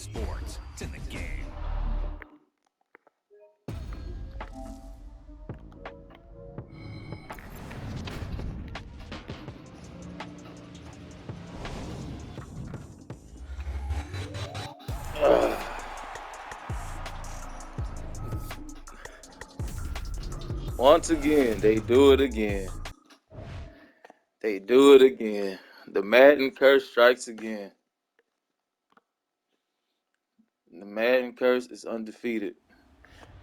Sports. It's in the game. Once again, they do it again. They do it again. The Madden curse strikes again. The Madden curse is undefeated.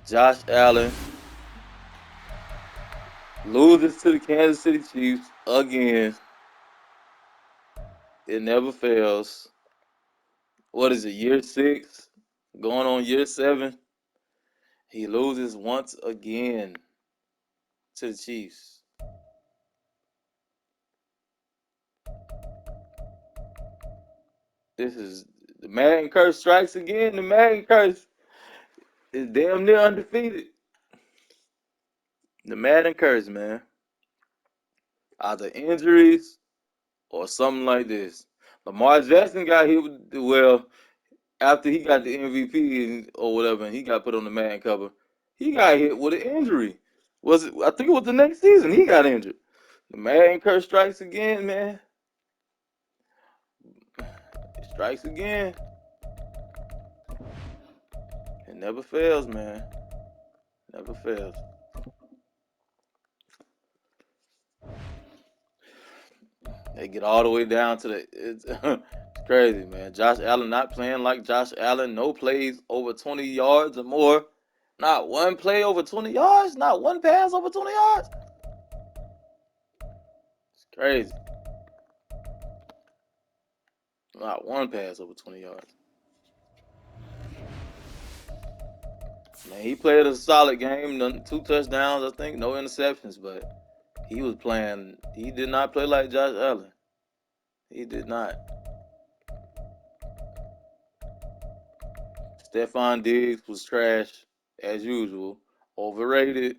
Josh Allen loses to the Kansas City Chiefs again. It never fails. What is it, year 6? Going on year 7? He loses once again to the Chiefs. This is the Madden curse strikes again. The Madden curse is damn near undefeated. The Madden curse, man. Either injuries or something like this. Lamar Jackson got hit with, well, after he got the MVP or whatever, and he got put on the Madden cover, he got hit with an injury. Was it? I think it was the next season he got injured. The Madden curse strikes again, man. It strikes again. It never fails, man. Never fails. They get all the way down to it's crazy, man. Josh Allen not playing like Josh Allen. No plays over 20 yards or more. Not one play over 20 yards. Not one pass over 20 yards. It's crazy. Not one pass over 20 yards. Man, he played a solid game. 2 touchdowns, I think. No interceptions, but he was playing. He did not play like Josh Allen. He did not. Stephon Diggs was trash as usual. Overrated.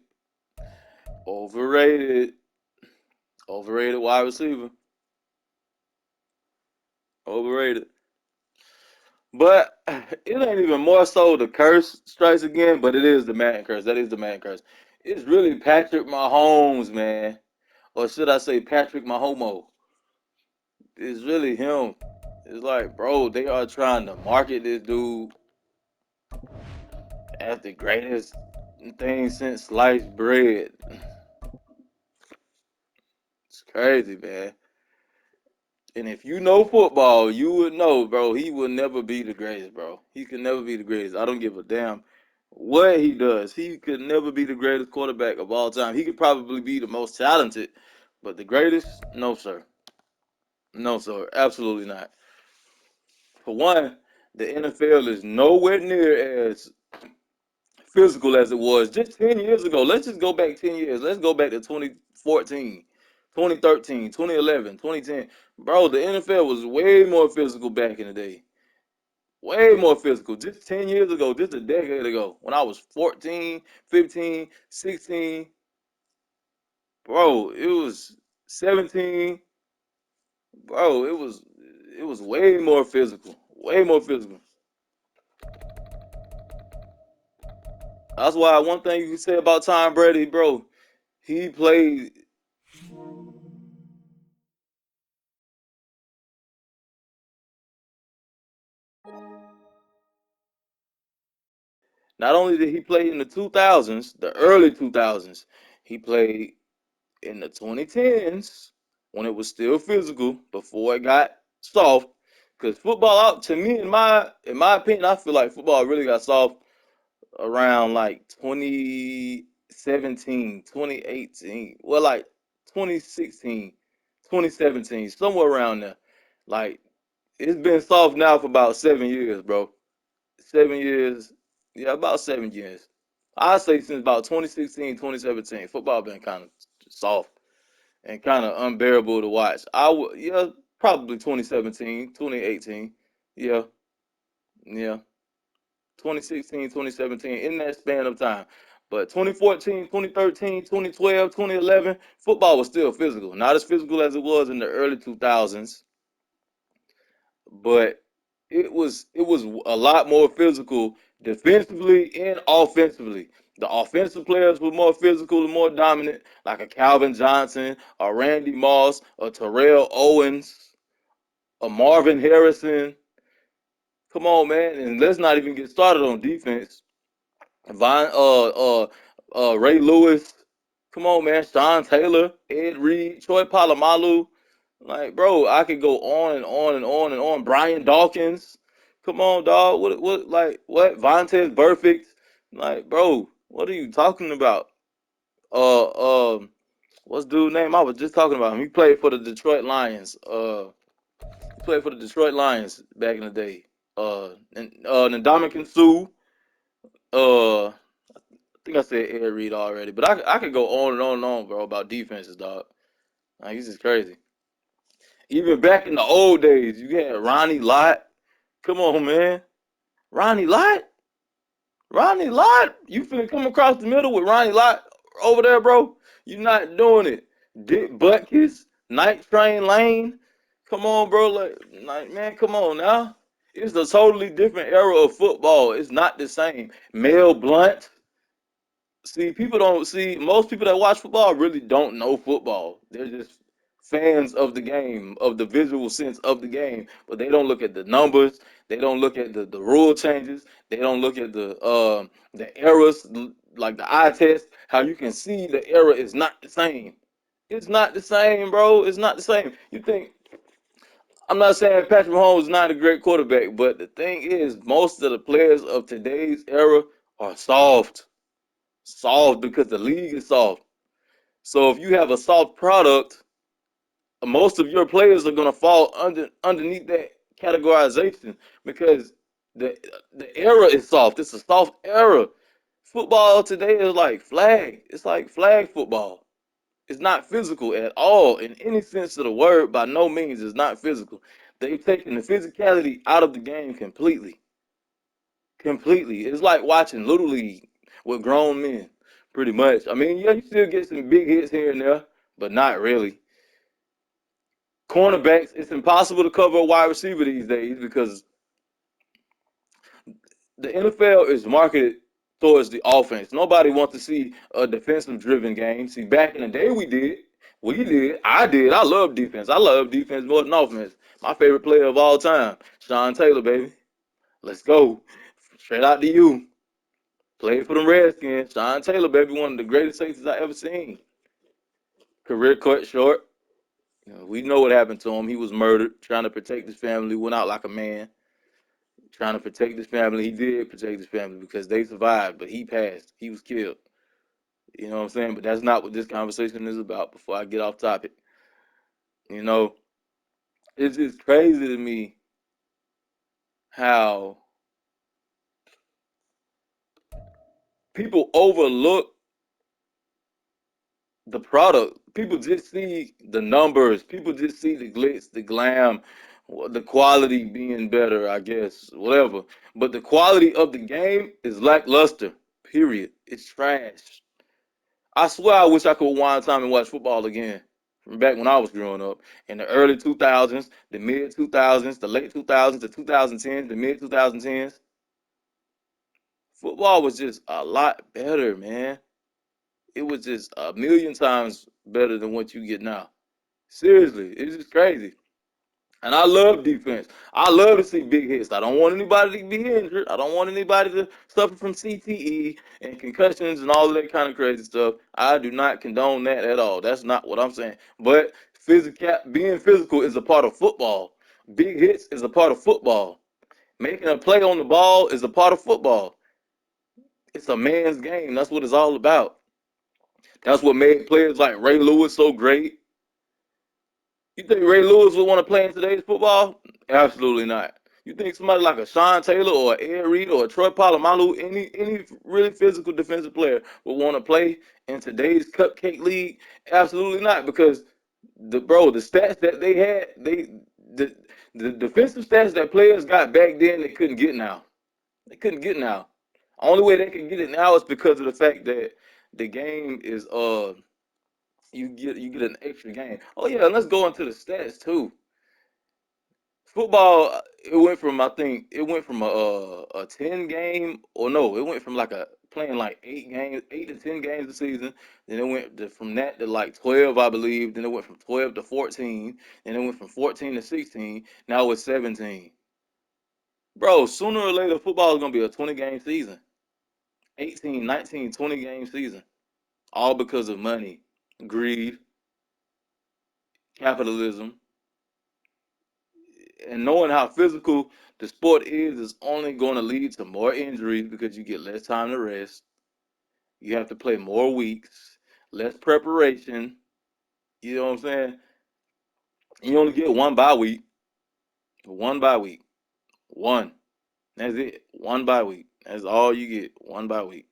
Overrated. Overrated wide receiver. Overrated. But it ain't even more so the curse strikes again, but it is the Madden curse. That is the Madden curse. It's really Patrick Mahomes, man. Or should I say Patrick Mahomo? It's really him. It's like, bro, they are trying to market this dude as the greatest thing since sliced bread. It's crazy, man. And if you know football, you would know, bro, he will never be the greatest, bro. He could never be the greatest. I don't give a damn what he does. He could never be the greatest quarterback of all time. He could probably be the most talented, but the greatest, no, sir. No, sir. Absolutely not. For one, the NFL is nowhere near as physical as it was just 10 years ago. Let's just go back 10 years. Let's go back to 2014, 2013, 2011, 2010. Bro, the NFL was way more physical back in the day. Way more physical. Just 10 years ago, just a decade ago, when I was 14, 15, 16. Bro, it was 17. Bro, it was way more physical. Way more physical. That's why one thing you can say about Tom Brady, bro, he played. Not only did he play in the 2000s, the early 2000s, he played in the 2010s when it was still physical before it got soft. Because football, out to me, in my opinion, I feel like football really got soft around like 2017, 2018, well, like 2016, 2017, somewhere around there. Like, it's been soft now for about 7 years, bro. 7 years, yeah, about 7 years. I say since about 2016, 2017, football been kind of soft and kind of unbearable to watch. Yeah, probably 2017, 2018, yeah, yeah, 2016, 2017, in that span of time. But 2014, 2013, 2012, 2011, football was still physical. Not as physical as it was in the early 2000s, but it was a lot more physical defensively and offensively. The offensive players were more physical and more dominant, like a Calvin Johnson, a Randy Moss, a Terrell Owens, a Marvin Harrison. Come on, man, and let's not even get started on defense. Von, Ray Lewis. Come on, man. Sean Taylor, Ed Reed, Troy Polamalu. Like, bro, I could go on and on and on and on. Brian Dawkins. Come on, dog. What? Vontez Burfict. Like, bro, what are you talking about? What's dude's name? I was just talking about him. He played for the Detroit Lions. He played for the Detroit Lions back in the day. And Ndamukong Suh. I think I said Ed Reed already, but I could go on and on and on, bro, about defenses, dog. Like, this is crazy. Even back in the old days, you had Ronnie Lott. Come on, man. Ronnie Lott? Ronnie Lott? You finna come across the middle with Ronnie Lott over there, bro? You not doing it. Dick Butkus, Night Train Lane. Come on, bro. Like, man, come on now. It's a totally different era of football. It's not the same. Mel Blunt. See, people don't see most people that watch football really don't know football. They're just fans of the game, of the visual sense of the game, but they don't look at the numbers. They don't look at the rule changes. They don't look at the errors, like the eye test. How you can see the error is not the same. It's not the same, bro. It's not the same. You think I'm not saying Patrick Mahomes is not a great quarterback, but the thing is, most of the players of today's era are soft because the league is soft. So if you have a soft product, most of your players are gonna fall underneath that categorization because the the era is soft. It's a soft era. Football today is like flag. It's like flag football. It's not physical at all in any sense of the word. By no means, it's not physical. They've taken the physicality out of the game completely. Completely. It's like watching Little League with grown men, pretty much. I mean, yeah, you still get some big hits here and there, but not really. Cornerbacks, it's impossible to cover a wide receiver these days because the NFL is marketed towards the offense. Nobody wants to see a defensive driven game. See, back in the day, we did. We did. I did. I love defense. I love defense more than offense. My favorite player of all time, Sean Taylor, baby. Let's go. Straight out to you. Played for the Redskins. Sean Taylor, baby, one of the greatest safeties I ever seen. Career cut short. You know, we know what happened to him. He was murdered, trying to protect his family. Went out like a man, trying to protect his family. He did protect his family because they survived, but he passed. He was killed. You know what I'm saying? But that's not what this conversation is about. Before I get off topic, you know, it's just crazy to me how people overlook the product. People just see the numbers. People just see the glitz, the glam, the quality being better, I guess, whatever. But the quality of the game is lackluster. Period. It's trash. I swear I wish I could wind time and watch football again. From back when I was growing up. In the early 2000s, the mid 2000s, the late 2000s, the 2010s, the mid 2010s. Football was just a lot better, man. It was just a million times better than what you get now. Seriously, it's just crazy. And I love defense. I love to see big hits. I don't want anybody to be injured. I don't want anybody to suffer from CTE and concussions and all of that kind of crazy stuff. I do not condone that at all. That's not what I'm saying. But being physical is a part of football. Big hits is a part of football. Making a play on the ball is a part of football. It's a man's game. That's what it's all about. That's what made players like Ray Lewis so great. You think Ray Lewis would want to play in today's football? Absolutely not. You think somebody like a Sean Taylor or an Ed Reed or a Troy Polamalu, any really physical defensive player would want to play in today's cupcake league? Absolutely not, because the stats that they had, the the defensive stats that players got back then they couldn't get now. They couldn't get now. Only way they can get it now is because of the fact that the game is you get an extra game. Oh yeah, and let's go into the stats too. Football, it went from, I think it went from a 10 game, or no, it went from like a playing like 8 games, 8 to 10 games a season. Then it went from that to like 12, I believe. Then it went from 12 to 14. Then it went from 14 to 16. Now it's 17. Bro, sooner or later, football is gonna be a 20 game season, 18, 19, 20 game season, all because of money, greed, capitalism, and knowing how physical the sport is only going to lead to more injuries because you get less time to rest. You have to play more weeks, less preparation. You know what I'm saying? You only get one bye week, one bye week, one. That's it. One bye week. That's all you get. One bye week.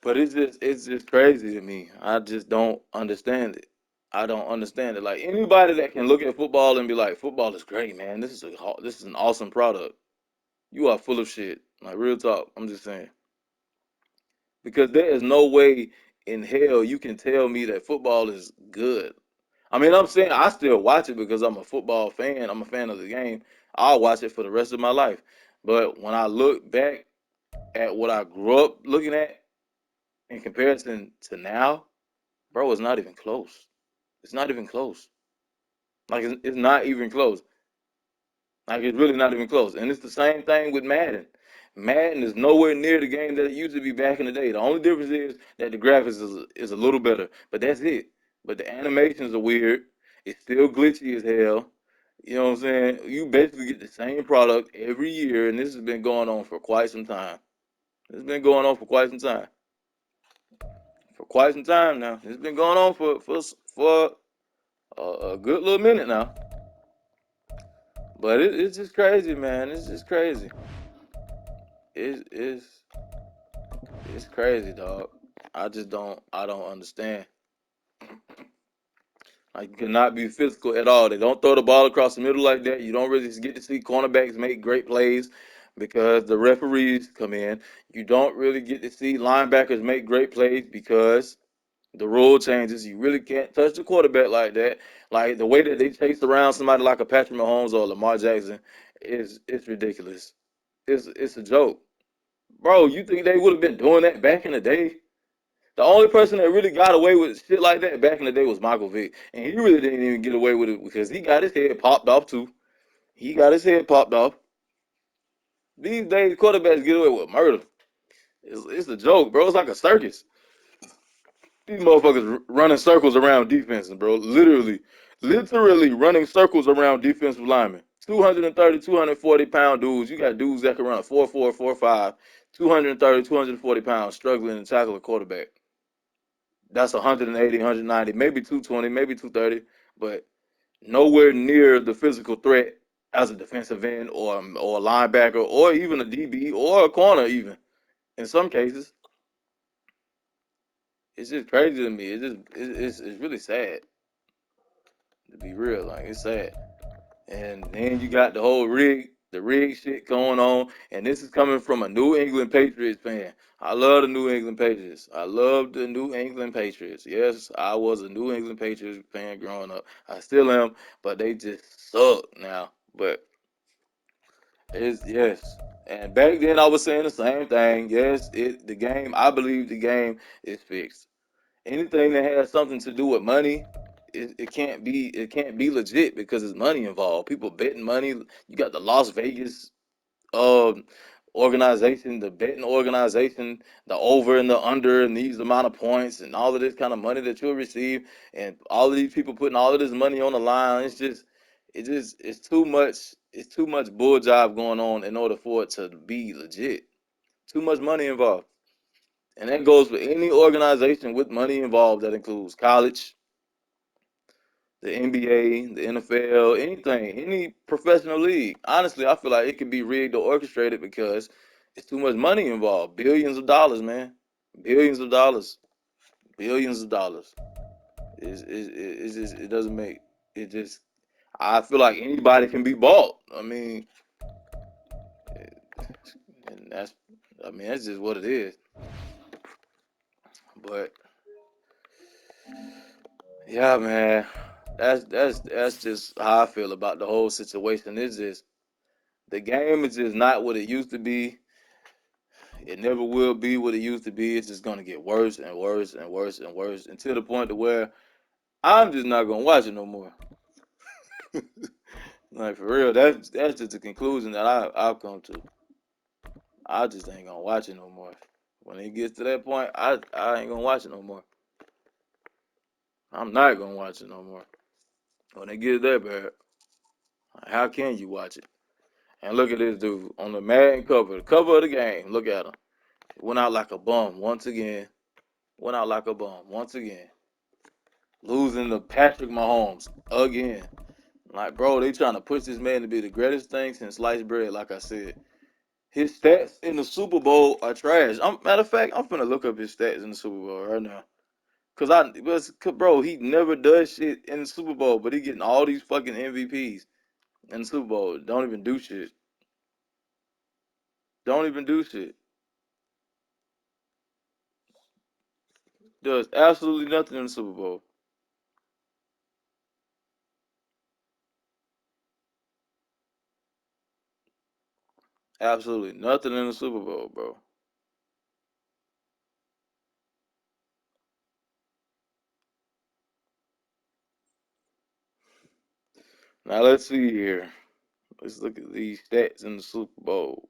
But it's just crazy to me. I just don't understand it. I don't understand it. Like anybody that can look at football and be like, football is great, man. This is an awesome product. You are full of shit. Like real talk. I'm just saying. Because there is no way in hell you can tell me that football is good. I mean, I'm saying I still watch it because I'm a football fan. I'm a fan of the game. I'll watch it for the rest of my life. But when I look back at what I grew up looking at in comparison to now, bro, it's not even close. It's not even close. Like it's not even close. Like it's really not even close. And it's the same thing with Madden. Madden is nowhere near the game that it used to be back in the day. The only difference is that the graphics is a little better, but that's it. But the animations are weird. It's still glitchy as hell. You know what I'm saying? You basically get the same product every year, and this has been going on for quite some time. It's been going on for quite some time. For quite some time now. It's been going on for a good little minute now. But it's just crazy, man. It's just crazy. It's it's crazy, dog. I don't understand. Like you cannot be physical at all. They don't throw the ball across the middle like that. You don't really get to see cornerbacks make great plays because the referees come in. You don't really get to see linebackers make great plays because the rule changes. You really can't touch the quarterback like that. Like the way that they chase around somebody like a Patrick Mahomes or Lamar Jackson is it's ridiculous. It's a joke. Bro, you think they would have been doing that back in the day? The only person that really got away with shit like that back in the day was Michael Vick, and he really didn't even get away with it because he got his head popped off too. He got his head popped off. These days, quarterbacks get away with murder. It's a joke, bro. It's like a circus. These motherfuckers running circles around defenses, bro. Literally running circles around defensive linemen. 230, 240 pound dudes. You got dudes that can run a 4.4, 4.5, 230, 240 pounds struggling to tackle a quarterback. That's 180, 190, maybe 220, maybe 230, but nowhere near the physical threat as a defensive end or a linebacker or even a DB or a corner even. In some cases, it's just crazy to me. It's really sad to be real. Like it's sad. And then you got the rig shit going on, and this is coming from a New England Patriots fan. I love the New England Patriots. I love the New England Patriots. Yes, I was a New England Patriots fan growing up. I still am, but they just suck now. But it's yes. And back then I was saying the same thing. Yes, the game. I believe the game is fixed. Anything that has something to do with money, it can't be legit because it's money involved. People betting money. You got the Las Vegas um organization, the betting organization, the over and the under and these amount of points and all of this kind of money that you'll receive, and all of these people putting all of this money on the line. It's too much. It's too much bull job going on in order for it to be legit. Too much money involved. And that goes for any organization with money involved. That includes college, the NBA, the NFL, anything, any professional league. Honestly, I feel like it could be rigged or orchestrated because it's too much money involved. Billions of dollars, man. Billions of dollars. Billions of dollars. It's just, it doesn't make, it just, I feel like anybody can be bought. I mean, and that's just what it is. But yeah, man. That's just how I feel about the whole situation. It's just the game is just not what it used to be. It never will be what it used to be. It's just gonna get worse and worse and worse and worse until the point to where I'm just not gonna watch it no more. Like for real, that's just the conclusion that I've come to. I just ain't gonna watch it no more. When it gets to that point, I ain't gonna watch it no more. I'm not gonna watch it no more. When it gets that bad, how can you watch it? And look at this dude on the Madden cover, the cover of the game. Look at him. Went out like a bum once again. Went out like a bum once again. Losing to Patrick Mahomes again. Like, bro, they trying to push this man to be the greatest thing since sliced bread, like I said. His stats in the Super Bowl are trash. Matter of fact, I'm finna look up his stats in the Super Bowl right now. Bro, he never does shit in the Super Bowl, but he getting all these fucking MVPs in the Super Bowl. Don't even do shit. Don't even do shit. Does absolutely nothing in the Super Bowl. Absolutely nothing in the Super Bowl, bro. Now let's see here. Let's look at these stats in the Super Bowl.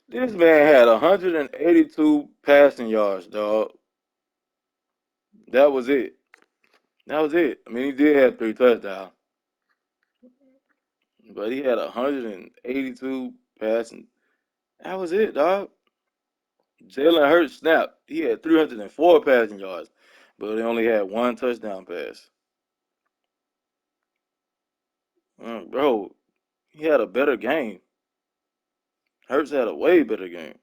This man had 182 passing yards, dog. That was it. That was it. I mean, he did have 3 touchdowns, but he had 182 passing. That was it, dog. Jalen Hurts snapped. He had 304 passing yards, but he only had 1 touchdown pass. Bro, he had a better game. Hurts had a way better game.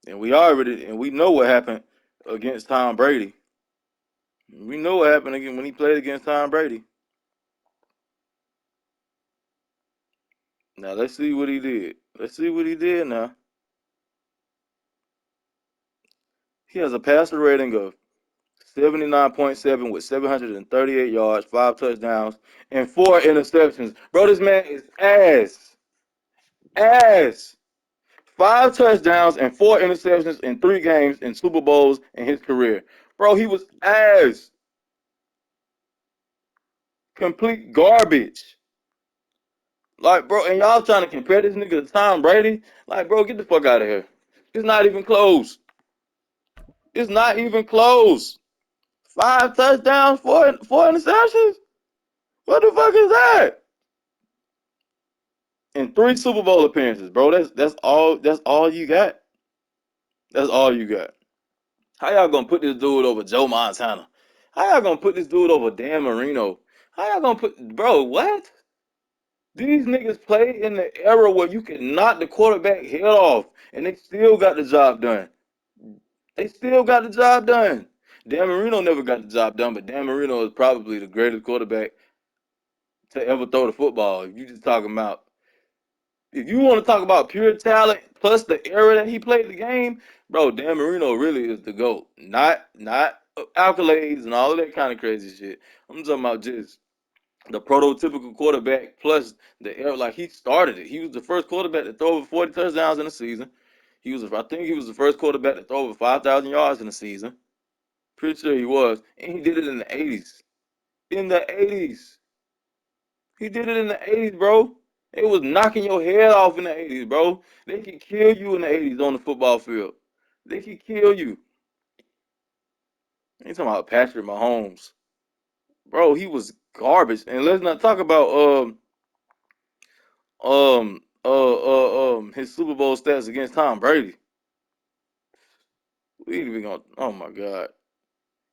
And we know what happened against Tom Brady. We know what happened again when he played against Tom Brady. Now let's see what he did. Let's see what he did now. He has a passer rating of 79.7 with 738 yards, 5 touchdowns, and 4 interceptions. Bro, this man is ass. Ass. 5 touchdowns and 4 interceptions in 3 games in Super Bowls in his career. Bro, he was ass. Complete garbage. Like, bro, and y'all trying to compare this nigga to Tom Brady? Like, bro, get the fuck out of here. It's not even close. It's not even close. 5 touchdowns, four interceptions? What the fuck is that? In 3 Super Bowl appearances, bro. That's all you got. That's all you got. How y'all gonna put this dude over Joe Montana? How y'all gonna put this dude over Dan Marino? How y'all gonna put bro, what? These niggas play in the era where you can knock the quarterback head off and they still got the job done. They still got the job done. Dan Marino never got the job done, but Dan Marino is probably the greatest quarterback to ever throw the football. If you just talking about, if you want to talk about pure talent plus the era that he played the game, bro, Dan Marino really is the GOAT. Not accolades and all of that kind of crazy shit. I'm talking about just the prototypical quarterback plus the era. Like he started it. He was the first quarterback to throw over 40 touchdowns in a season. I think he was the first quarterback to throw over 5,000 yards in a season. Pretty sure he was, and he did it in the 80s. In the 80s, he did it in the 80s, bro. It was knocking your head off in the 80s, bro. They could kill you in the 80s on the football field. They could kill you. Ain't talking about Patrick Mahomes, bro. He was garbage. And let's not talk about his Super Bowl stats against Tom Brady. We ain't even gonna. Oh my god.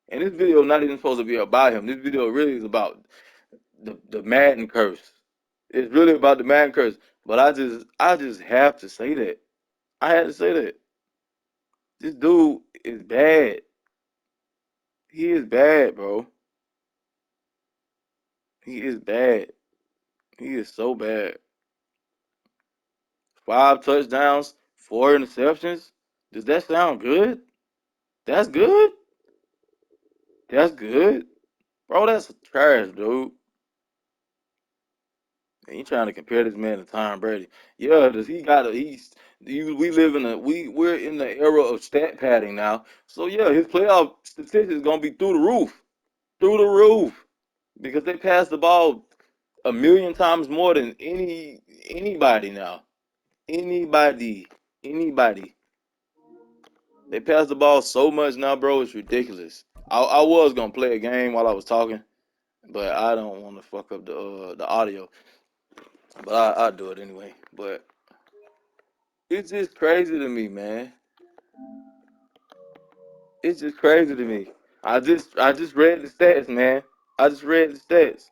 And this video not even supposed to be about him. This video really is about the Madden curse. It's really about the Madden curse. But I just have to say that. I had to say that. This dude is bad. He is bad, bro. He is bad. He is so bad. 5 touchdowns, 4 interceptions. Does that sound good? That's good? That's good? Bro, that's trash, dude. And you trying to compare this man to Tom Brady. Yeah, does he got a we live in a we're in the era of stat padding now. So yeah, his playoff statistics gonna be through the roof. Through the roof. Because they pass the ball a million times more than anybody now. Anybody. Anybody. They pass the ball so much now, bro. It's ridiculous. I was gonna play a game while I was talking, but I don't want to fuck up the audio. But I do it anyway. But it's just crazy to me, man. It's just crazy to me. I just read the stats, man. I just read the stats.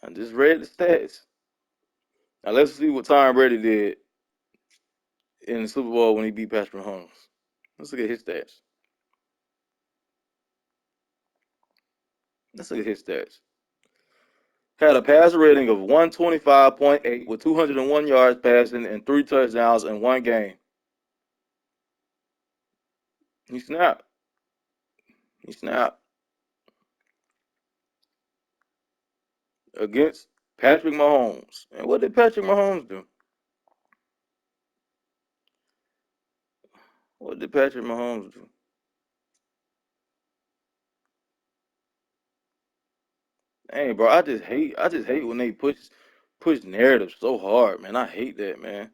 I just read the stats. Now let's see what Tom Brady did in the Super Bowl when he beat Patrick Mahomes. Let's look at his stats. Let's look at his stats. Had a passer rating of 125.8 with 201 yards passing and 3 touchdowns in one game. He snapped. He snapped against Patrick Mahomes. And what did Patrick Mahomes do? What did Patrick Mahomes do? Hey, bro, I just hate when they push narrative so hard, man. I hate that, man.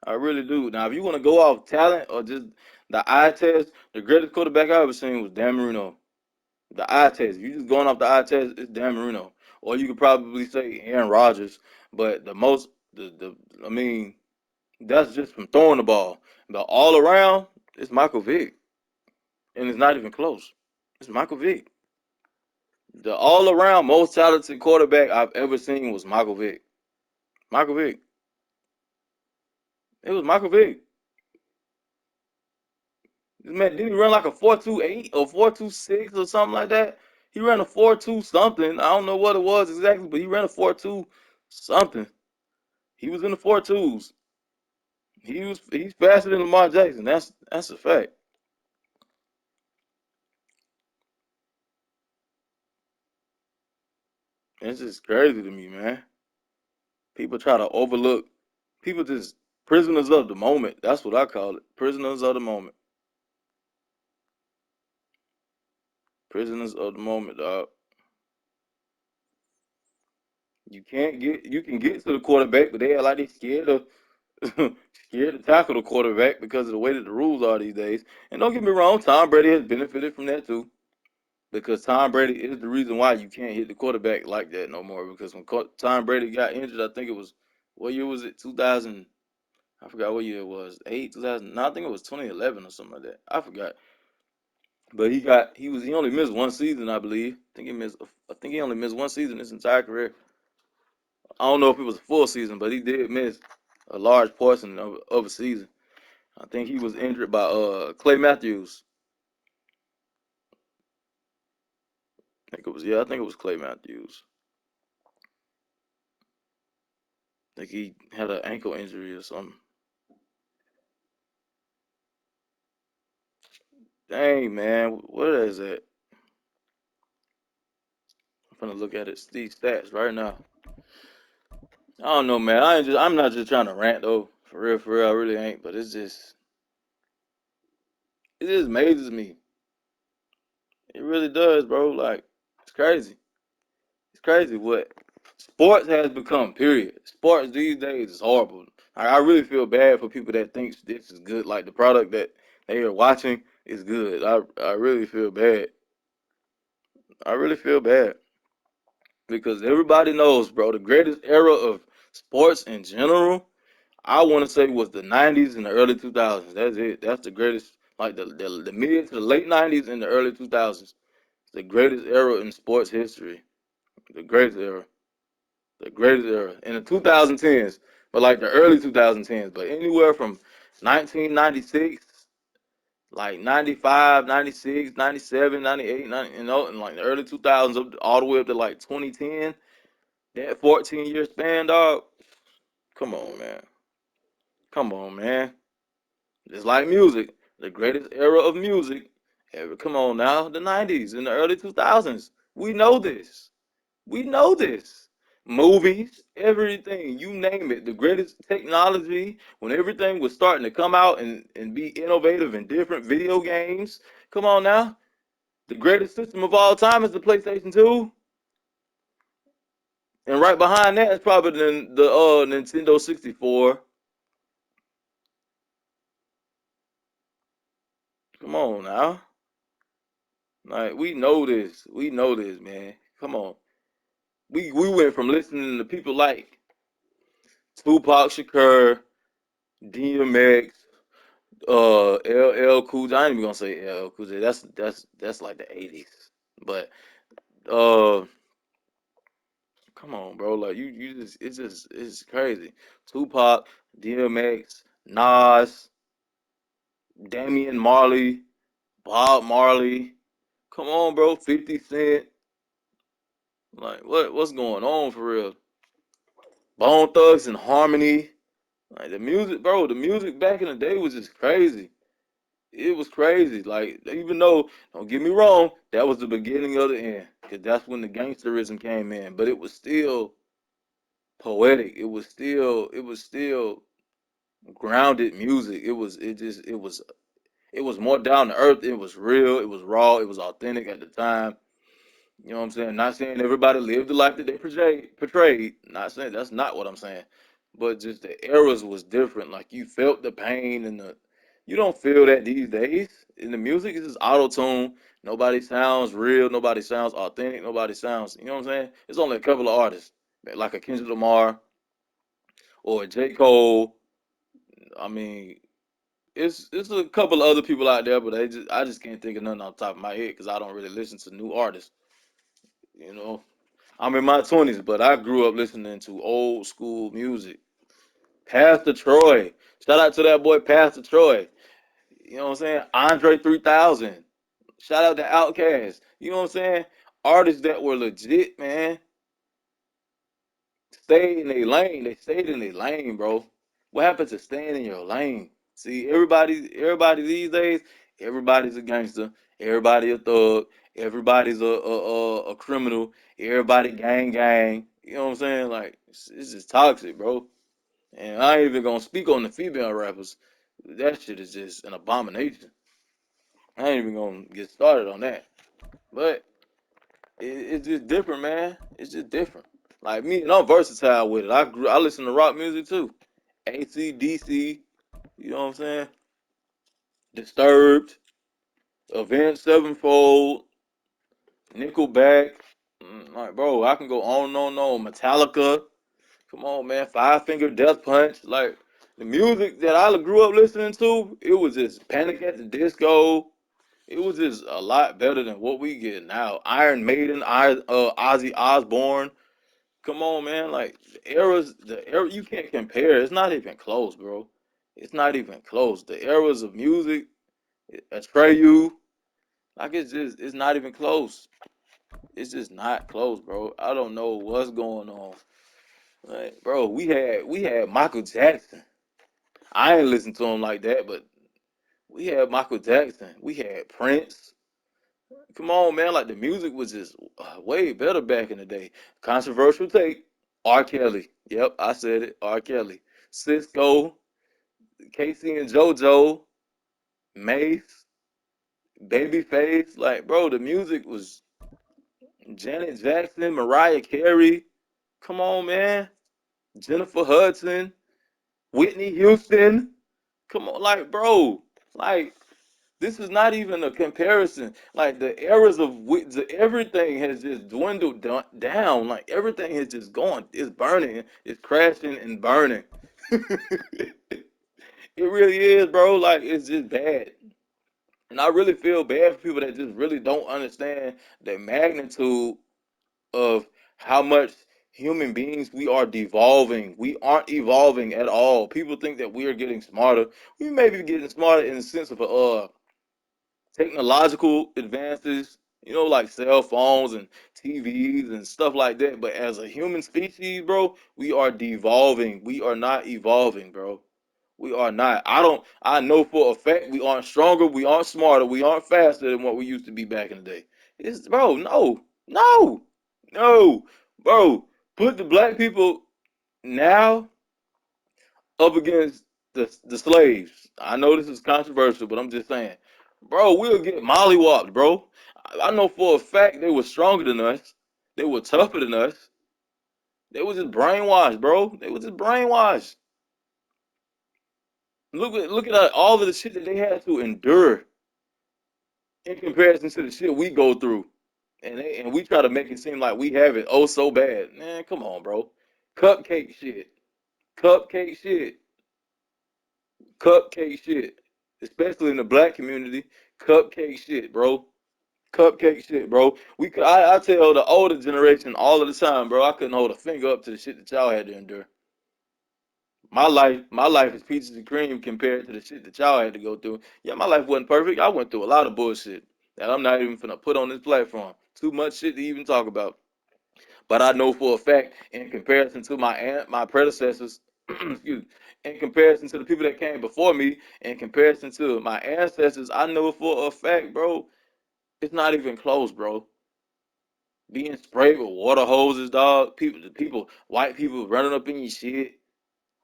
I really do. Now, if you want to go off talent or just the eye test, the greatest quarterback I ever seen was Dan Marino. The eye test. If you just going off the eye test, it's Dan Marino. Or you could probably say Aaron Rodgers. But the I mean, that's just from throwing the ball. But all around, it's Michael Vick, and it's not even close. It's Michael Vick. The all around most talented quarterback I've ever seen was Michael Vick. Michael Vick. It was Michael Vick. This man didn't he run like a 4.28 or 4.26 or something like that? He ran a 4.2 something. I don't know what it was exactly, but he ran a 4.2 something. He was in the 4.2s. He's faster than Lamar Jackson. That's a fact. It's just crazy to me, man. People try to overlook. People just prisoners of the moment. That's what I call it. Prisoners of the moment. Prisoners of the moment, dog. You can get to the quarterback, but they are like they scared of scared to tackle the quarterback because of the way that the rules are these days. And don't get me wrong, Tom Brady has benefited from that too. Because Tom Brady is the reason why you can't hit the quarterback like that no more. Because when Tom Brady got injured, I think it was what year was it? 2000. I forgot what year it was. 2000. No, I think it was 2011 or something like that. I forgot. But he only missed one season, I believe. I think he only missed one season his entire career. I don't know if it was a full season, but he did miss a large portion of a season. I think he was injured by Clay Matthews. I think it was Clay Matthews. I think he had an ankle injury or something. Dang man, what is that? I'm gonna look at it, these stats right now. I don't know, man. I'm not just trying to rant though. For real, I really ain't. But it just amazes me. It really does, bro. Like it's crazy. It's crazy what sports has become. Period. Sports these days is horrible. Like, I really feel bad for people that thinks this is good. Like the product that they are watching is good. I really feel bad. I really feel bad because everybody knows, bro. The greatest era of sports in general, I want to say, was the '90s and the early 2000s. That's it. That's the greatest. Like the mid to the late '90s and the early 2000s. The greatest era in sports history. The greatest era. The greatest era in the 2010s, but like the early 2010s. But anywhere from 1996 like 95, 96, 97, 98, 90, in like the early 2000s all the way up to like 2010. That 14-year span, dog. Come on, man. Come on, man. It's like music. The greatest era of music ever. Come on now. The 90s and the early 2000s. We know this. We know this. Movies, everything, you name it. The greatest technology, when everything was starting to come out and be innovative in different video games. Come on now. The greatest system of all time is the PlayStation 2. And right behind that is probably the Nintendo 64. Come on now. Like we know this. We know this, man. Come on. We went from listening to people like Tupac Shakur, DMX, LL Cool J. I ain't even gonna say LL Cool J. That's like the 80s. But uh come on, bro. Like you just it's crazy. Tupac, DMX, Nas, Damian Marley, Bob Marley. Come on, bro. 50 Cent. Like what's going on for real? Bone Thugs and Harmony. Like the music, bro, the music back in the day was just crazy. It was crazy. Like even though, don't get me wrong, that was the beginning of the end, cause that's when the gangsterism came in. But it was still poetic. It was still grounded music. It was more down to earth. It was real. It was raw. It was authentic at the time. You know what I'm saying? Not saying everybody lived the life that they portrayed. Not saying that's not what I'm saying. But just the eras was different. Like you felt the pain and the you don't feel that these days. In the music, it's just auto tune. Nobody sounds real. Nobody sounds authentic. Nobody sounds, you know what I'm saying? It's only a couple of artists. Like a Kendrick Lamar or a J. Cole. I mean, it's a couple of other people out there, but I just can't think of none on top of my head because I don't really listen to new artists. You know, I'm in my 20s, but I grew up listening to old school music. Pastor Troy. Shout out to that boy, Pastor Troy. You know what I'm saying? Andre 3000. Shout out to Outkast. You know what I'm saying? Artists that were legit, man, stayed in their lane. They stayed in their lane, bro. What happened to staying in your lane? See, everybody these days, everybody's a gangster. Everybody a thug. Everybody's a criminal. Everybody gang. You know what I'm saying? Like it's just toxic, bro. And I ain't even gonna speak on the female rappers. That shit is just an abomination. I ain't even gonna get started on that. But it's just different, man. It's just different. Like me, and I'm versatile with it. I listen to rock music too. AC/DC, you know what I'm saying? Disturbed, Avenged Sevenfold, Nickelback. Like, bro, I can go on and on and on. Metallica. Come on, man. Five Finger Death Punch. Like the music that I grew up listening to, it was just Panic at the Disco. It was just a lot better than what we get now. Iron Maiden, Ozzy Osbourne. Come on, man. Like the era you can't compare. It's not even close, bro. It's not even close. The eras of music, Atreyu, like it's not even close. It's just not close, bro. I don't know what's going on. Like, bro, we had Michael Jackson. I ain't listen to him like that, but we had Michael Jackson. We had Prince. Come on, man. Like the music was just way better back in the day. Controversial take. R. Kelly. Yep, I said it. R. Kelly. Cisco, Casey and JoJo, Mace, Babyface. Like, bro, the music was Janet Jackson, Mariah Carey. Come on, man. Jennifer Hudson, Whitney Houston. Come on, like, bro. Like, this is not even a comparison. Like the eras of everything has just dwindled down. Like everything has just gone. It's burning. It's crashing and burning. It really is, bro. Like it's just bad. And I really feel bad for people that just really don't understand the magnitude of how much human beings we are devolving. We aren't evolving at all. People think that we are getting smarter. We may be getting smarter in the sense of technological advances, like cell phones and TVs and stuff like that. But as a human species, bro, we are devolving. We are not evolving, bro. We are not. I know for a fact we aren't stronger, we aren't smarter, we aren't faster than what we used to be back in the day. It's bro, no, no, no, bro. Put the black people now up against the slaves. I know this is controversial, but I'm just saying, bro, we'll get mollywopped, bro. I know for a fact they were stronger than us. They were tougher than us. They was just brainwashed, bro. They was just brainwashed. Look at all of the shit that they had to endure in comparison to the shit we go through, and we try to make it seem like we have it oh so bad. Man, come on, bro. Cupcake shit, cupcake shit, cupcake shit. Especially in the black community, cupcake shit, bro. Cupcake shit, bro. I tell the older generation all of the time, bro. I couldn't hold a finger up to the shit that y'all had to endure. My life is peaches and cream compared to the shit that y'all had to go through. Yeah, my life wasn't perfect. I went through a lot of bullshit that I'm not even finna put on this platform. Too much shit to even talk about. But I know for a fact, in comparison to my predecessors, excuse me, in comparison to the people that came before me, in comparison to my ancestors, I know for a fact, bro, it's not even close, bro. Being sprayed with water hoses, dog. White people running up in your shit,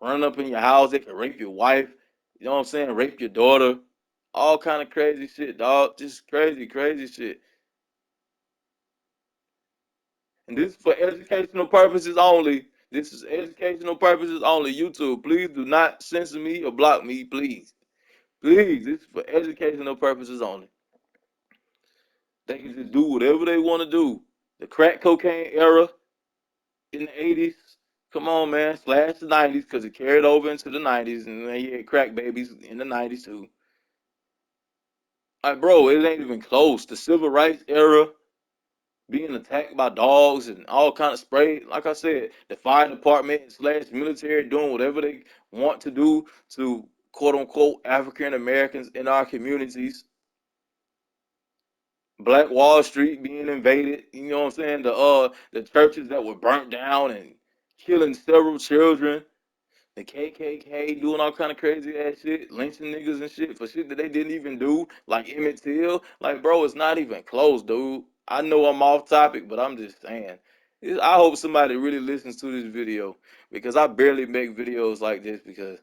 running up in your house. They can rape your wife. You know what I'm saying? Rape your daughter. All kind of crazy shit, dog. Just crazy, crazy shit. And this is for educational purposes only. This is educational purposes only. YouTube, please do not censor me or block me, please. Please, this is for educational purposes only. They can just do whatever they want to do. The crack cocaine era in the 80s. Come on, man. Slash the 90s because it carried over into the 90s. And then you had crack babies in the 90s too. Like, bro, it ain't even close. The civil rights era, being attacked by dogs and all kind of spray. Like I said, the fire department slash military doing whatever they want to do to quote unquote African Americans in our communities. Black Wall Street being invaded. You know what I'm saying? The churches that were burnt down and killing several children. The KKK doing all kind of crazy ass shit, lynching niggas and shit for shit that they didn't even do, like Emmett Till. Like, bro, it's not even close, dude. I know I'm off topic, but I'm just saying. I hope somebody really listens to this video because I barely make videos like this because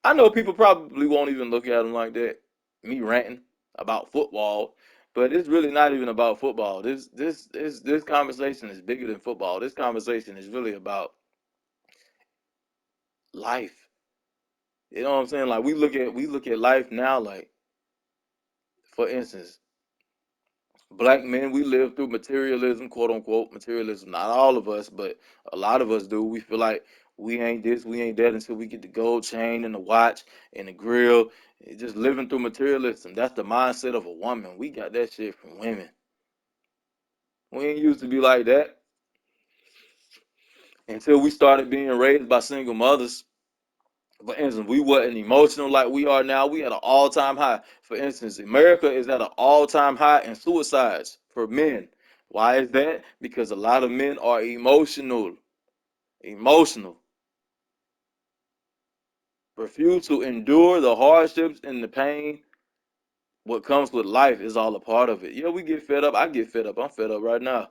I know people probably won't even look at them like that. Me ranting about football, but it's really not even about football. This conversation is bigger than football. This conversation is really about life. You know what I'm saying? Like we look at life now. Like for instance, black men we live through materialism, quote unquote materialism. Not all of us, but a lot of us do. We feel like we ain't this, we ain't that until we get the gold chain and the watch and the grill. Just living through materialism. That's the mindset of a woman. We got that shit from women. We ain't used to be like that until we started being raised by single mothers. For instance, we wasn't emotional like we are now. We at an all-time high. For instance, America is at an all-time high in suicides for men. Why is that? Because a lot of men are emotional. Emotional. Refuse to endure the hardships and the pain. What comes with life is all a part of it. Yeah, we get fed up. I get fed up. I'm fed up right now.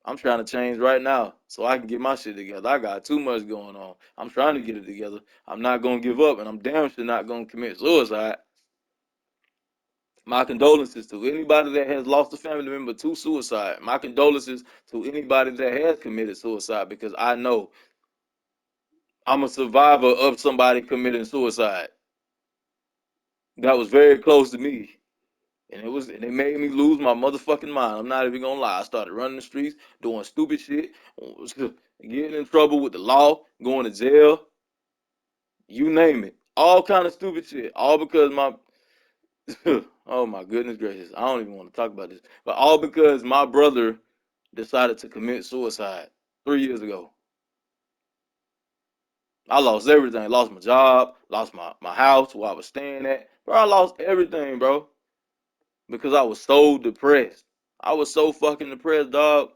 I'm trying to change right now so I can get my shit together. I got too much going on. I'm trying to get it together. I'm not gonna give up, and I'm damn sure not gonna commit suicide. My condolences to anybody that has lost a family member to suicide. My condolences to anybody that has committed suicide because I know I'm a survivor of somebody committing suicide. That was very close to me. And it made me lose my motherfucking mind. I'm not even gonna lie. I started running the streets, doing stupid shit, getting in trouble with the law, going to jail, you name it. All kind of stupid shit. All because my oh my goodness gracious. I don't even want to talk about this. But all because my brother decided to commit suicide 3 years ago. I lost everything. Lost my job, lost my house where I was staying at. Bro, I lost everything, bro. because I was so depressed. I was so fucking depressed, dog.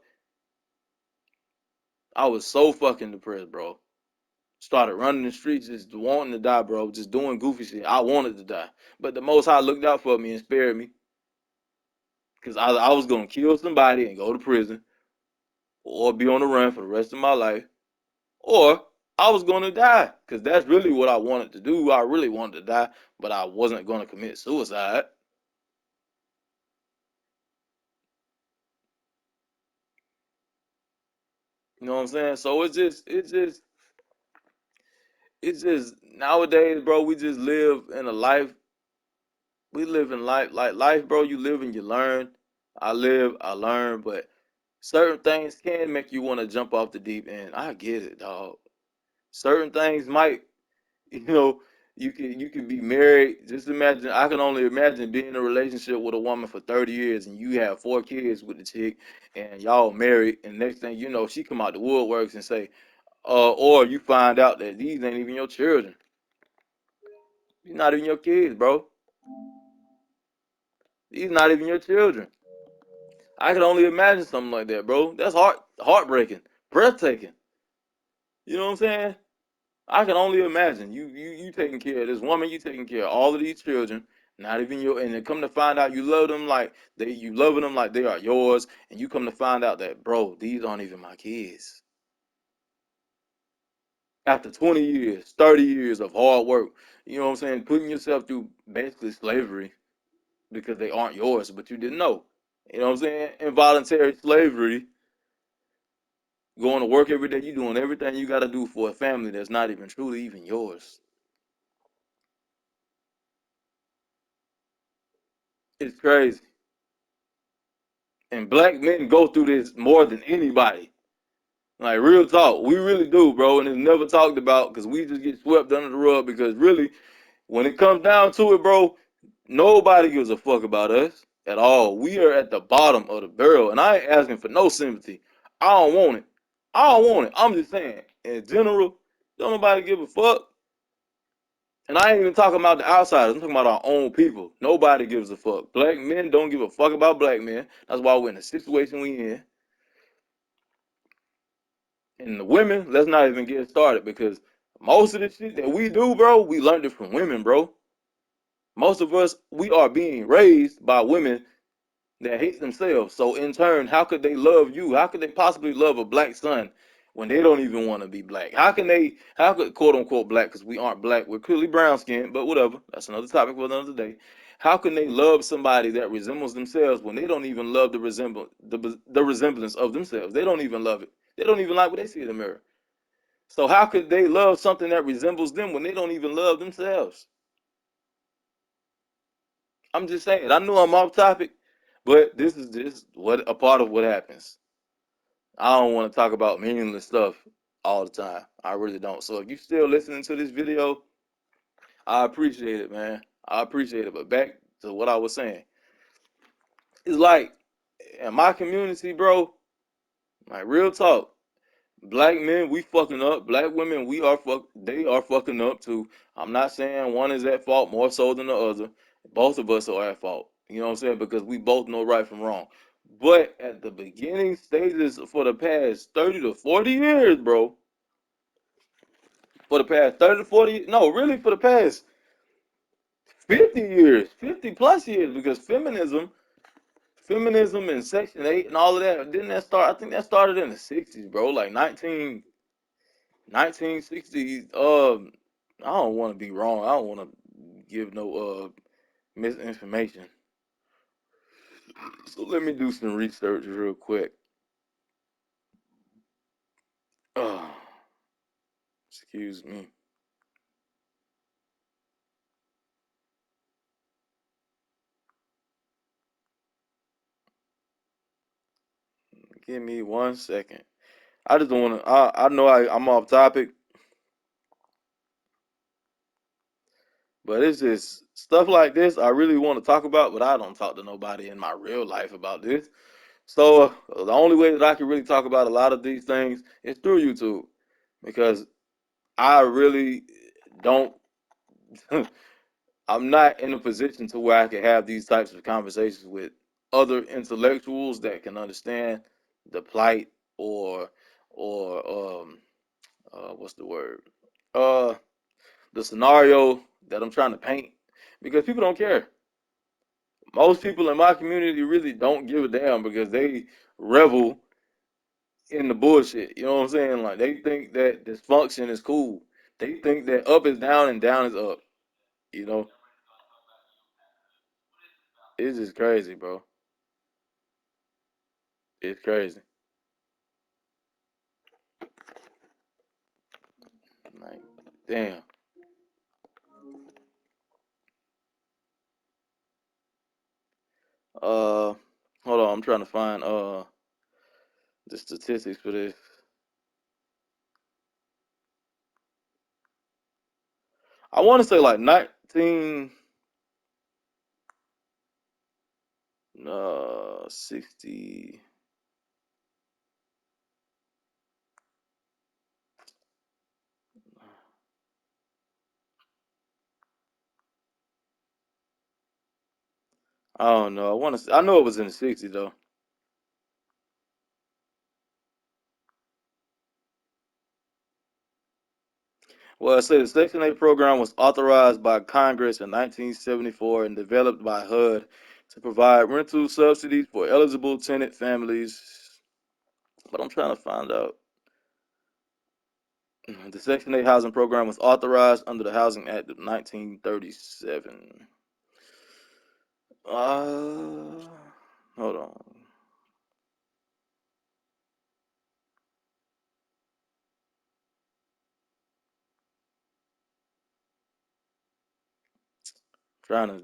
I was so fucking depressed, bro. Started running the streets, just wanting to die, bro. Just doing goofy shit. I wanted to die. But the Most High looked out for me and spared me. Because I was going to kill somebody and go to prison. Or be on the run for the rest of my life. Or I was going to die. Because that's really what I wanted to do. I really wanted to die. But I wasn't going to commit suicide. You know what I'm saying? So it's just nowadays, bro, we just live in a life. We live in life like life, bro. You live and you learn. I live, I learn, but certain things can make you want to jump off the deep end. I get it, dog. Certain things might, you know, you can be married. Just imagine. I can only imagine being in a relationship with a woman for 30 years and you have 4 kids with the chick, and y'all married, and next thing you know, she come out the woodworks and say, or you find out that these ain't even your children. These not even your kids, bro. These not even your children. I can only imagine something like that, bro. That's heartbreaking, breathtaking. You know what I'm saying? I can only imagine you taking care of this woman, you taking care of all of these children, not even your, and then come to find out you love them like you loving them like they are yours, and you come to find out that, bro, these aren't even my kids. After 20 years, 30 years of hard work, you know what I'm saying, putting yourself through basically slavery because they aren't yours, but you didn't know. You know what I'm saying? Involuntary slavery, going to work every day, you doing everything you got to do for a family that's not even truly even yours. It's crazy. And black men go through this more than anybody. Like real talk, we really do, bro. And it's never talked about because we just get swept under the rug. Because really, when it comes down to it, bro, nobody gives a fuck about us at all. We are at the bottom of the barrel, and I ain't asking for no sympathy. I don't want it. I don't want it. I'm just saying, in general, don't nobody give a fuck. And I ain't even talking about the outsiders. I'm talking about our own people. Nobody gives a fuck. Black men don't give a fuck about black men. That's why we're in the situation we in. And the women, let's not even get started because most of the shit that we do, bro, we learned it from women, bro. Most of us, we are being raised by women that hate themselves. So in turn, how could they love you? How could they possibly love a black son when they don't even want to be black? How could quote unquote black, because we aren't black, we're clearly brown skinned, but whatever. That's another topic for another day. How can they love somebody that resembles themselves when they don't even love the resemblance of themselves? They don't even love it. They don't even like what they see in the mirror. So how could they love something that resembles them when they don't even love themselves? I'm just saying. I know I'm off topic, but this is just what a part of what happens. I don't want to talk about meaningless stuff all the time. I really don't. So if you still listening to this video, I appreciate it, man. I appreciate it. But back to what I was saying. It's like in my community, bro, like real talk. Black men, we fucking up. Black women, they are fucking up too. I'm not saying one is at fault more so than the other. Both of us are at fault. You know what I'm saying? Because we both know right from wrong. But at the beginning stages for the past 30 to 40 years, bro, for the past 30 to 40, no, really for the past 50 years, 50 plus years, because feminism and Section 8 and all of that, didn't that start? I think that started in the 60s, bro, like 1960s. I don't want to be wrong. I don't want to give no misinformation. So let me do some research real quick. Uh, excuse me. Give me 1 second. I just don't want to. I know I'm off topic, but it's just stuff like this I really want to talk about, but I don't talk to nobody in my real life about this. So the only way that I can really talk about a lot of these things is through YouTube because I really don't. I'm not in a position to where I can have these types of conversations with other intellectuals that can understand the plight or or what's the word? Uh the scenario that I'm trying to paint because people don't care. Most people in my community really don't give a damn because they revel in the bullshit. You know what I'm saying? Like they think that dysfunction is cool. They think that up is down and down is up. You know, it's just crazy, bro. It's crazy. Like, damn. Uh, hold on. I'm trying to find the statistics for this. I want to say like 1960. I don't know. I want to. I know it was in the 60s though. Well, it said the Section 8 program was authorized by Congress in 1974 and developed by HUD to provide rental subsidies for eligible tenant families. But I'm trying to find out. The Section 8 housing program was authorized under the Housing Act of 1937. Hold on. Trying to.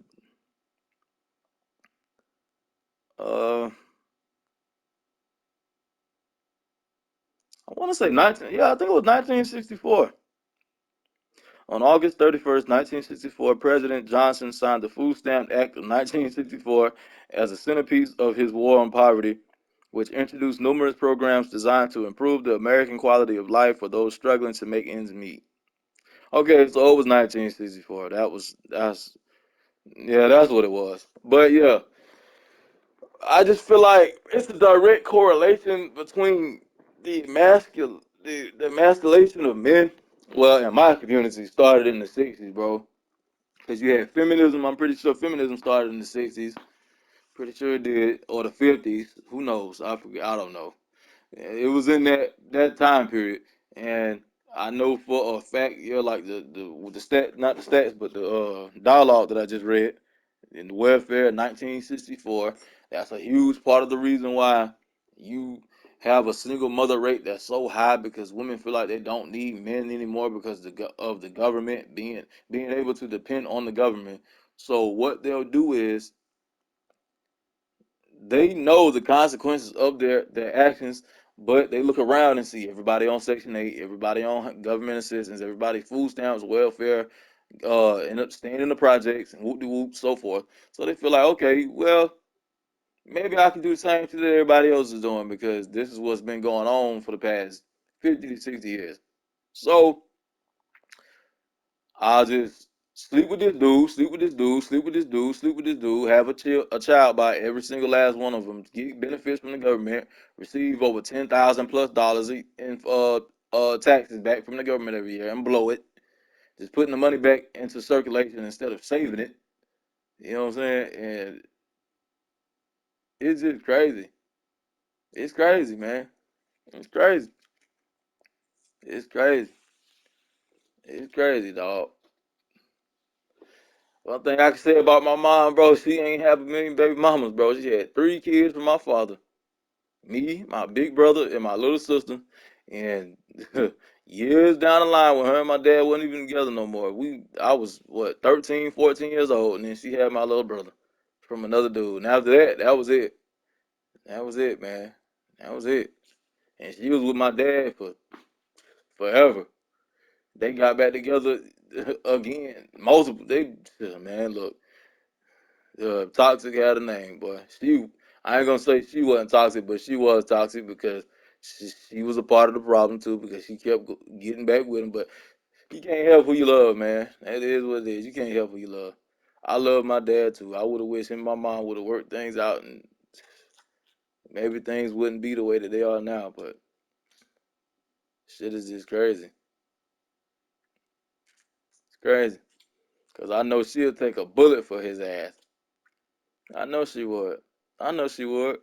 I want to say 19. Yeah, I think it was 1964. On August 31st, 1964, President Johnson signed the Food Stamp Act of 1964 as a centerpiece of his war on poverty, which introduced numerous programs designed to improve the American quality of life for those struggling to make ends meet. Okay, so it was 1964. That's yeah, that's what it was. But yeah, I just feel like it's a direct correlation between the emasculation of men. Well, in my community, started in the '60s, bro. Because you had feminism. I'm pretty sure feminism started in the '60s. Pretty sure it did, or the '50s. Who knows? I forget. I don't know. It was in that time period, and I know for a fact, yeah, like the stat, not the stats, but the dialogue that I just read in the welfare 1964. That's a huge part of the reason why you have a single mother rate that's so high because women feel like they don't need men anymore because of the government being able to depend on the government. So what they'll do is they know the consequences of their actions, but they look around and see everybody on Section 8, everybody on government assistance, everybody food stamps, welfare, end up staying in the projects and whoop de whoop, so forth. So they feel like, okay, well, maybe I can do the same thing that everybody else is doing because this is what's been going on for the past 50 to 60 years. So I'll just sleep with this dude, sleep with this dude, sleep with this dude, sleep with this dude, have a child by every single last one of them, get benefits from the government, receive over $10,000+ in taxes back from the government every year, and blow it. Just putting the money back into circulation instead of saving it. You know what I'm saying? And it's just crazy. It's crazy, man. It's crazy. It's crazy. It's crazy, dog. One thing I can say about my mom, bro, she ain't have a million baby mamas, bro. She had 3 kids from my father. Me, my big brother, and my little sister. And years down the line when her and my dad wasn't even together no more. I was what, 13, 14 years old, and then she had my little brother from another dude. And after that, that was it. That was it, man. That was it. And she was with my dad for forever. They got back together again. Multiple. Man, look, Toxic had a name, boy. I ain't gonna say she wasn't toxic, but she was toxic because she was a part of the problem too because she kept getting back with him. But you can't help who you love, man. That is what it is. You can't help who you love. I love my dad too. I would have wished him and my mom would have worked things out, and maybe things wouldn't be the way that they are now. But shit is just crazy. It's crazy. Cause I know she'll take a bullet for his ass. I know she would. I know she would.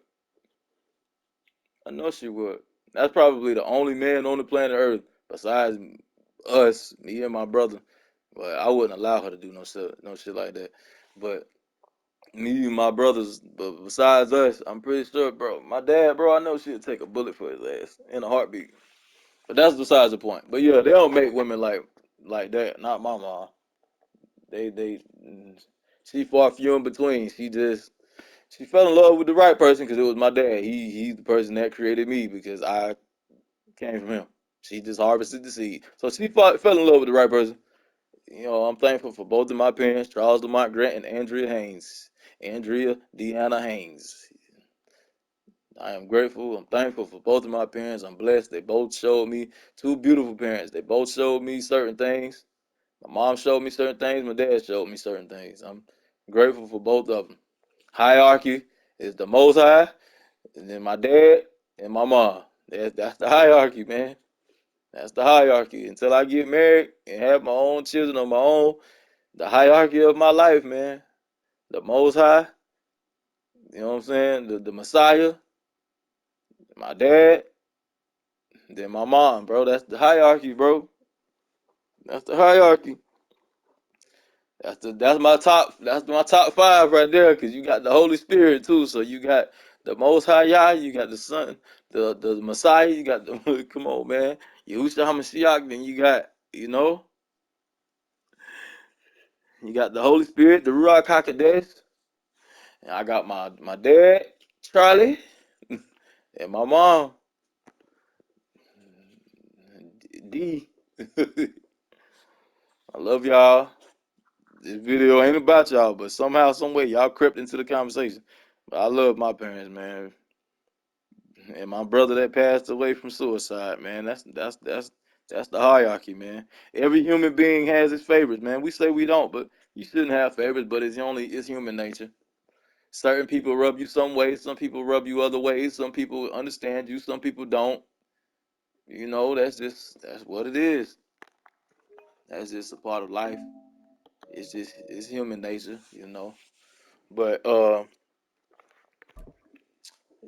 I know she would. That's probably the only man on the planet Earth besides us, me and my brother. But I wouldn't allow her to do no shit like that. But me and my brothers, but besides us, I'm pretty sure, bro. My dad, bro, I know she'd take a bullet for his ass in a heartbeat. But that's besides the point. But yeah, they don't make women like that. Not my mom. They she far few in between. She fell in love with the right person because it was my dad. He's the person that created me because I came from him. She just harvested the seed. So fell in love with the right person. I'm thankful for both of my parents, Charles Lamont Grant and Andrea Haynes. Andrea Deanna Haynes. I am grateful. I'm thankful for both of my parents. I'm blessed. They both showed me two beautiful parents. They both showed me certain things. My mom showed me certain things. My dad showed me certain things. I'm grateful for both of them. Hierarchy is the most high, and then my dad and my mom. That's the hierarchy, man. That's the hierarchy. Until I get married and have my own children on my own, the hierarchy of my life, man. The most high, you know what I'm saying? The Messiah, my dad, then my mom, bro. That's the hierarchy, bro. That's the hierarchy. That's my top five right there, cause you got the Holy Spirit too. So you got the Most High Yah, you got the Son, the Messiah, you got the come on, man. Yahushua Hamashiach, then you got the Holy Spirit, the Ruach Hakodesh, and I got my dad, Charlie, and my mom, D. I love y'all. This video ain't about y'all, but somehow, some way, y'all crept into the conversation. But I love my parents, man. And my brother that passed away from suicide, man. That's the hierarchy, man. Every human being has his favorites, man. We say we don't, but you shouldn't have favorites, but it's human nature. Certain people rub you some ways, some people rub you other ways, some people understand you, some people don't. That's what it is. That's just a part of life. It's human nature. But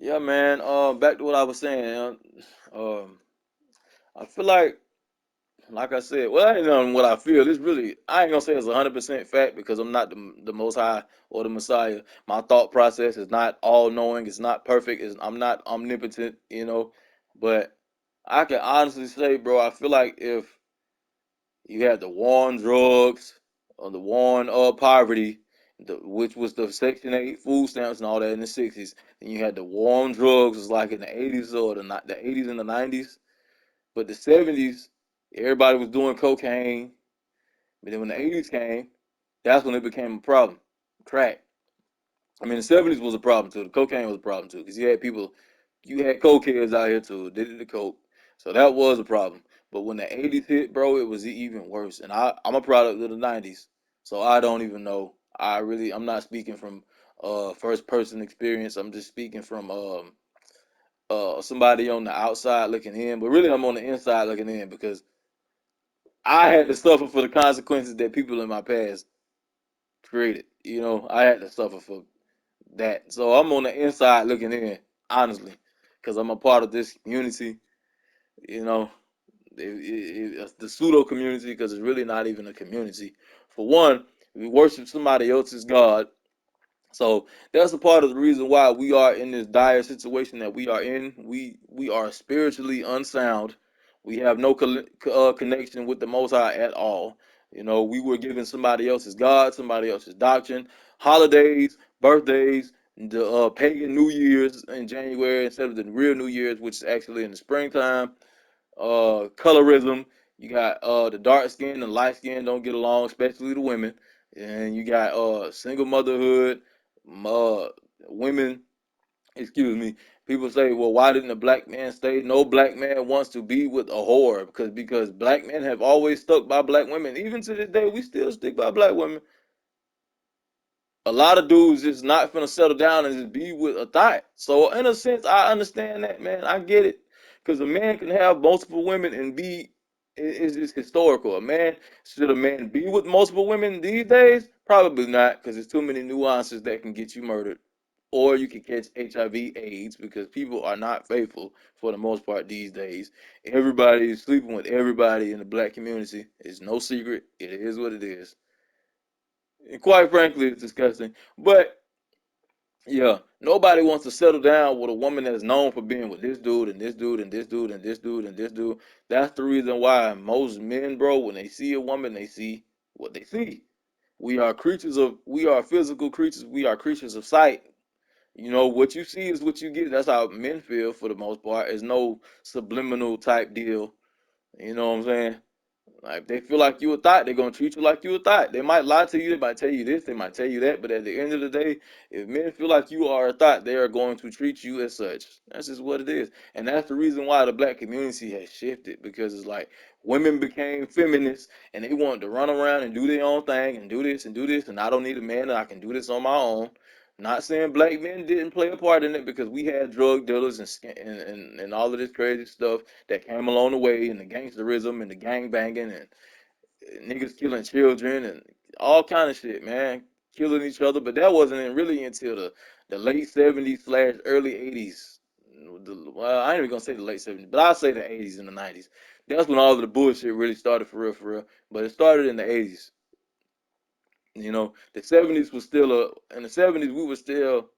yeah, man. Back to what I was saying. Um, I feel like I said, well, I ain't know what I feel. I ain't gonna say it's 100% fact because I'm not the Most High or the Messiah. My thought process is not all knowing. It's not perfect. I'm not omnipotent. But I can honestly say, bro, I feel like if you had the war on drugs or the war on poverty, which was the Section 8 food stamps and all that in the 60s. Then you had the war on drugs, was like in the 80s or the 80s and the 90s. But the 70s, everybody was doing cocaine. But then when the 80s came, that's when it became a problem. Crack. I mean, the 70s was a problem too. The cocaine was a problem too, because you had cokeheads out here too, did it the coke. So that was a problem. But when the 80s hit, bro, it was even worse. And I'm a product of the 90s, so I don't even know. I'm not speaking from first person experience. I'm just speaking from somebody on the outside looking in. But really, I'm on the inside looking in because I had to suffer for the consequences that people in my past created. I had to suffer for that. So I'm on the inside looking in, honestly, because I'm a part of this community. You know, it's the pseudo community because it's really not even a community. For one, we worship somebody else's God. So that's a part of the reason why we are in this dire situation that we are in. We are spiritually unsound. We have no connection with the Most High at all. We were given somebody else's God, somebody else's doctrine, holidays, birthdays, the pagan New Year's in January instead of the real New Year's, which is actually in the springtime. Colorism. You got the dark skin and light skin don't get along, especially the women. And you got single motherhood, uh, women. Excuse me. People say, well, why didn't a black man stay? No black man wants to be with a whore because black men have always stuck by black women. Even to this day, we still stick by black women. A lot of dudes just not finna settle down and just be with a thought. So in a sense, I understand that, man. I get it, because a man can have multiple women and be it's just historical. Should a man be with multiple women these days? Probably not, because there's too many nuances that can get you murdered, or you can catch HIV/AIDS, because people are not faithful for the most part these days. Everybody is sleeping with everybody in the black community. It's no secret. It is what it is. And quite frankly, it's disgusting. But yeah, nobody wants to settle down with a woman that's known for being with this dude and this dude and this dude and this dude and this dude. That's the reason why most men, bro, when they see a woman, they see what they see. We are physical creatures. We are creatures of sight. You know, what you see is what you get. That's how men feel for the most part. There's no subliminal type deal. You know what I'm saying? Like, if they feel like you a thought, they're gonna treat you like you a thought. They might lie to you, they might tell you this, they might tell you that, but at the end of the day, if men feel like you are a thought, they are going to treat you as such. That's just what it is. And that's the reason why the black community has shifted, because it's like women became feminists and they wanted to run around and do their own thing and do this and do this, and I don't need a man and I can do this on my own. Not saying black men didn't play a part in it, because we had drug dealers and all of this crazy stuff that came along the way, and the gangsterism and the gang banging and niggas killing children and all kind of shit, man, killing each other. But that wasn't really until the late '70s slash early '80s. Well, I ain't even gonna say the late '70s, but I'll say the '80s and the '90s. That's when all of the bullshit really started, for real, for real. But it started in the '80s. You know, the '70s was still in the '70s we were still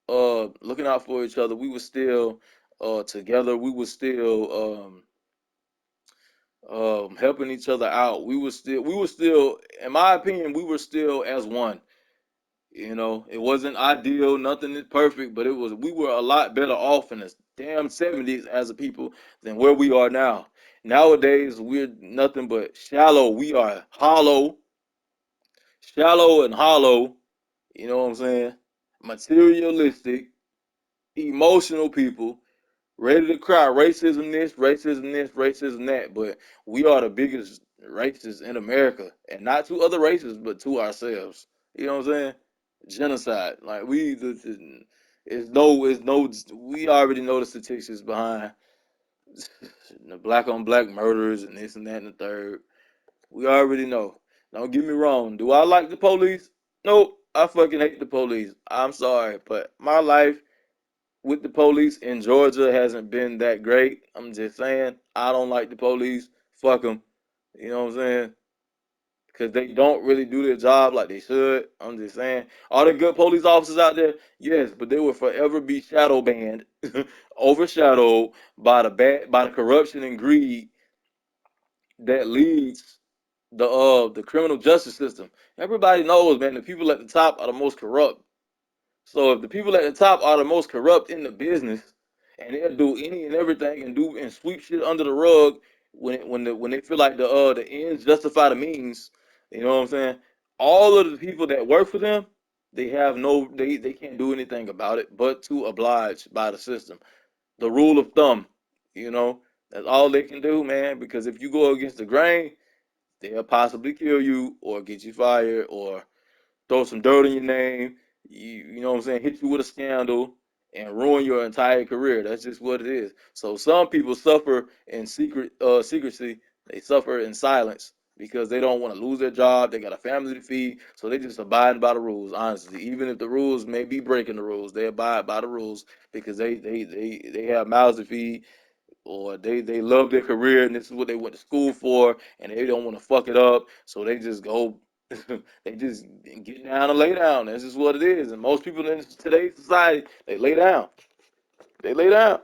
looking out for each other. We were still together. We were still helping each other out. We were still, in my opinion, we were still as one. You know, it wasn't ideal, nothing is perfect, but we were a lot better off in the damn '70s as a people than where we are now. Nowadays, we're nothing but shallow. We are hollow, shallow and hollow. You know what I'm saying? Materialistic, emotional people, ready to cry. Racism this, racism this, racism that. But we are the biggest racists in America, and not to other races, but to ourselves. You know what I'm saying? Genocide. Like, it's no. We already know the statistics behind the black on black murders and this and that and the third. We already know. Don't get me wrong. Do I like the police? Nope. I fucking hate the police. I'm sorry, but my life with the police in Georgia hasn't been that great. I'm just saying, I don't like the police. Fuck them. You know what I'm saying? Because they don't really do their job like they should. I'm just saying. Are there good police officers out there? Yes, but they will forever be shadow banned, overshadowed by the corruption and greed that leads the criminal justice system. Everybody knows, man, the people at the top are the most corrupt. So if the people at the top are the most corrupt in the business, and they'll do any and everything and do and sweep shit under the rug when they feel like the ends justify the means, you know what I'm saying? All of the people that work for them, they can't do anything about it but to oblige by the system. The rule of thumb, you know, that's all they can do, man. Because if you go against the grain, they'll possibly kill you or get you fired or throw some dirt in your name, you know what I'm saying, hit you with a scandal and ruin your entire career. That's just what it is. So some people suffer in secrecy. They suffer in silence because they don't want to lose their job. They got a family to feed, so they just abide by the rules. Honestly, even if the rules may be breaking the rules, they abide by the rules because they have mouths to feed, or they love their career and this is what they went to school for, and they don't want to fuck it up, so they just go. They just get down and lay down. That's just what it is. And most people in today's society, they lay down. They lay down.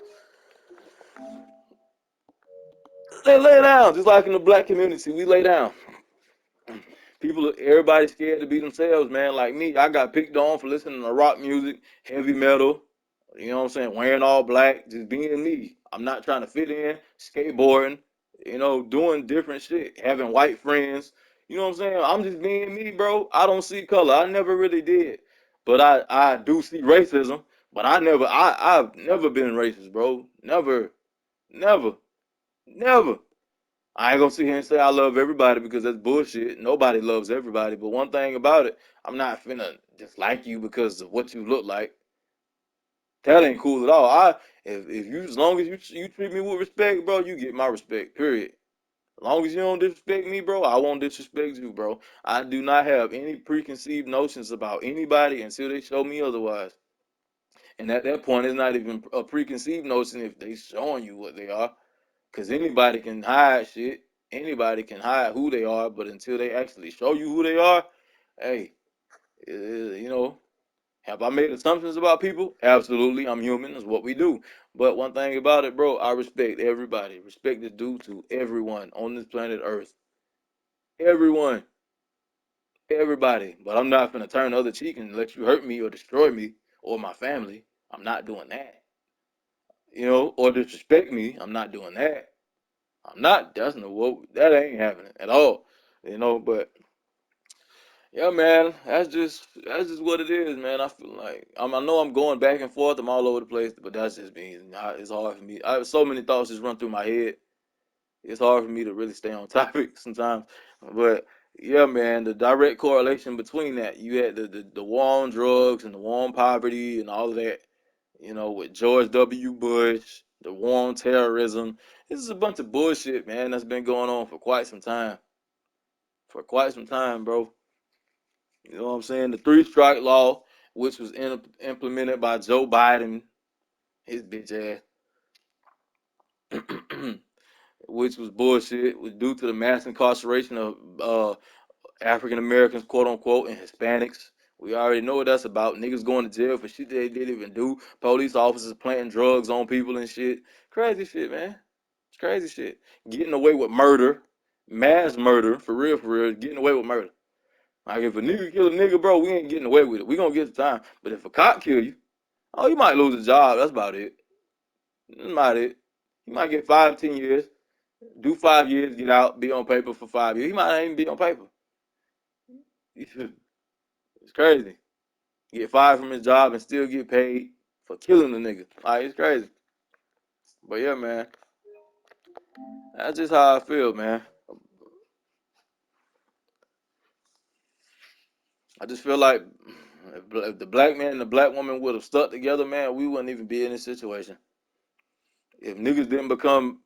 They lay down. Just like in the black community, we lay down. Everybody's scared to be themselves, man. Like me, I got picked on for listening to rock music, heavy metal. You know what I'm saying? Wearing all black, just being me. I'm not trying to fit in, skateboarding, doing different shit, having white friends. You know what I'm saying? I'm just being me, bro. I don't see color. I never really did. But I do see racism. But I've never been racist, bro. Never, never, never. I ain't gonna sit here and say I love everybody because that's bullshit. Nobody loves everybody. But one thing about it, I'm not finna dislike you because of what you look like. That ain't cool at all. If you as long as you treat me with respect, bro, you get my respect. Period. As long as you don't disrespect me, bro, I won't disrespect you, bro. I do not have any preconceived notions about anybody until they show me otherwise. And at that point, it's not even a preconceived notion if they showing you what they are. Because anybody can hide shit. Anybody can hide who they are, but until they actually show you who they are, hey, you know, have I made assumptions about people? Absolutely, I'm human. That's what we do. But one thing about it, bro, I respect everybody. Respect is due to everyone on this planet Earth. Everyone, everybody. But I'm not gonna turn the other cheek and let you hurt me or destroy me or my family. I'm not doing that. Or disrespect me. I'm not doing that. I'm not. That's no what. That ain't happening at all. But yeah, man, that's just what it is, man. I feel like I know I'm going back and forth. I'm all over the place, but that's just me. It's hard for me. I have so many thoughts just run through my head. It's hard for me to really stay on topic sometimes. But yeah, man, the direct correlation between that, you had the war on drugs and the war on poverty and all of that. With George W. Bush, the war on terrorism. This is a bunch of bullshit, man. That's been going on for quite some time. For quite some time, bro. You know what I'm saying? The three-strike law, which was implemented by Joe Biden, his bitch ass, which was bullshit, was due to the mass incarceration of African Americans, quote unquote, and Hispanics. We already know what that's about. Niggas going to jail for shit they didn't even do. Police officers planting drugs on people and shit. Crazy shit, man. It's crazy shit. Getting away with murder, mass murder, for real, getting away with murder. Like if a nigga kill a nigga, bro, we ain't getting away with it. We gonna get the time. But if a cop kill you, oh, you might lose a job. That's about it. That's about it. You might get 5, 10 years. Do 5 years, get out, be on paper for 5 years. He might not even be on paper. It's crazy. Get fired from his job and still get paid for killing the nigga. Like it's crazy. But yeah, man, that's just how I feel, man. I just feel like if the black man and the black woman would have stuck together, man, we wouldn't even be in this situation. If niggas didn't become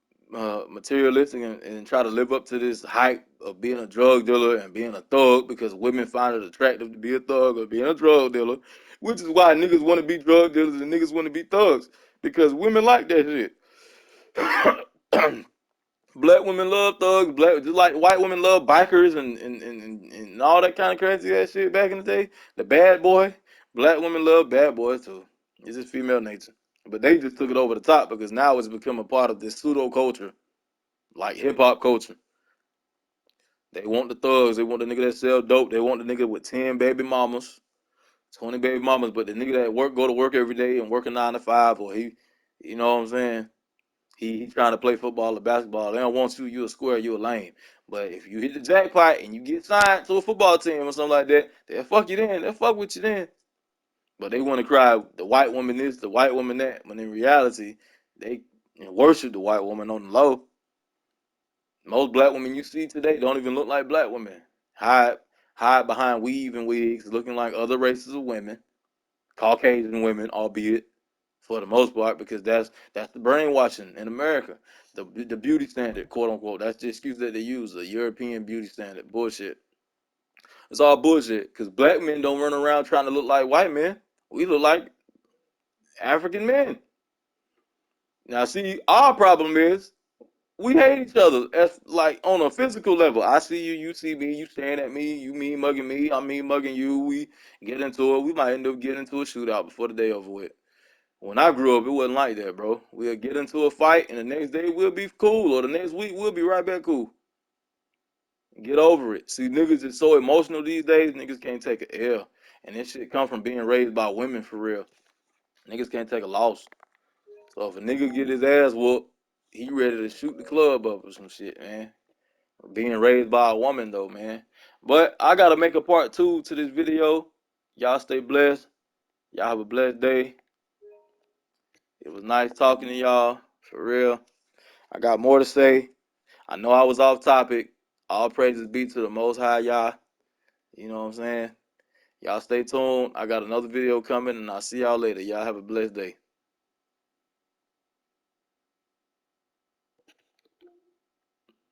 materialistic and try to live up to this hype of being a drug dealer and being a thug because women find it attractive to be a thug or being a drug dealer, which is why niggas want to be drug dealers and niggas want to be thugs because women like that shit. Black women love thugs, just like white women love bikers and all that kind of crazy ass shit back in the day. The bad boy, black women love bad boys too. It's just female nature. But they just took it over the top because now it's become a part of this pseudo culture, like hip hop culture. They want the thugs, they want the nigga that sell dope, they want the nigga with 10 baby mamas, 20 baby mamas, but the nigga that go to work every day and work a 9 to 5, or you know what I'm saying? He trying to play football or basketball. They don't want you. You a square. You a lame. But if you hit the jackpot and you get signed to a football team or something like that, they'll fuck you then. They'll fuck with you then. But they want to cry the white woman this, the white woman that. When in reality, they worship the white woman on the low. Most black women you see today don't even look like black women. Hide hide behind weave and wigs, looking like other races of women, Caucasian women, albeit for the most part, because that's the brainwashing in America. The beauty standard, quote unquote. That's the excuse that they use, the European beauty standard. Bullshit. It's all bullshit. Because black men don't run around trying to look like white men. We look like African men. Now, see, our problem is we hate each other. As like on a physical level. I see you, you see me, you staring at me, you mean mugging me, I mean mugging you. We get into it. We might end up getting into a shootout before the day over with. When I grew up, it wasn't like that, bro. We'll get into a fight, and the next day we'll be cool, or the next week we'll be right back cool. Get over it. See, niggas is so emotional these days, niggas can't take a L. And this shit come from being raised by women for real. Niggas can't take a loss. So if a nigga get his ass whooped, he ready to shoot the club up or some shit, man. Being raised by a woman, though, man. But I gotta make a part 2 to this video. Y'all stay blessed. Y'all have a blessed day. It was nice talking to y'all, for real. I got more to say. I know I was off topic. All praises be to the Most High, y'all. You know what I'm saying? Y'all stay tuned. I got another video coming, and I'll see y'all later. Y'all have a blessed day.